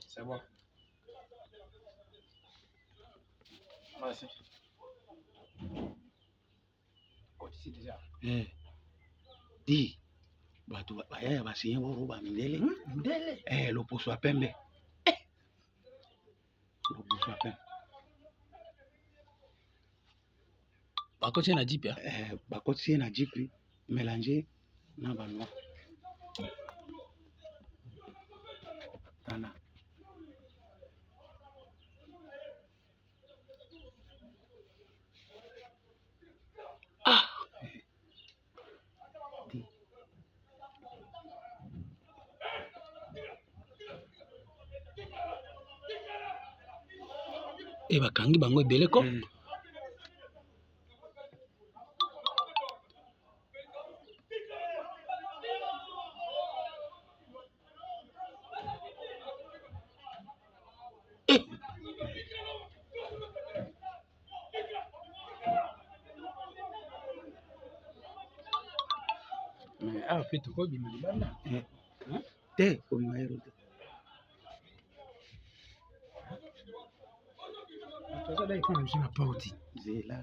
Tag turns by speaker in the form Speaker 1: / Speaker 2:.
Speaker 1: C'est bon. Merci. Ici déjà.
Speaker 2: Dis, bato bayaya basinye boroba mindele.
Speaker 1: Mindele.
Speaker 2: Loposo ya pembe. Loposo ya pembe.
Speaker 1: Bakoti na jipe.
Speaker 2: Bakoti na jipe mélanger na banois. Tana.
Speaker 1: Bakangi bango ebele ko.
Speaker 2: Mais fait quoi bima libanda? Te ko bima yero te.
Speaker 1: Ça doit être une porte.
Speaker 2: Zela.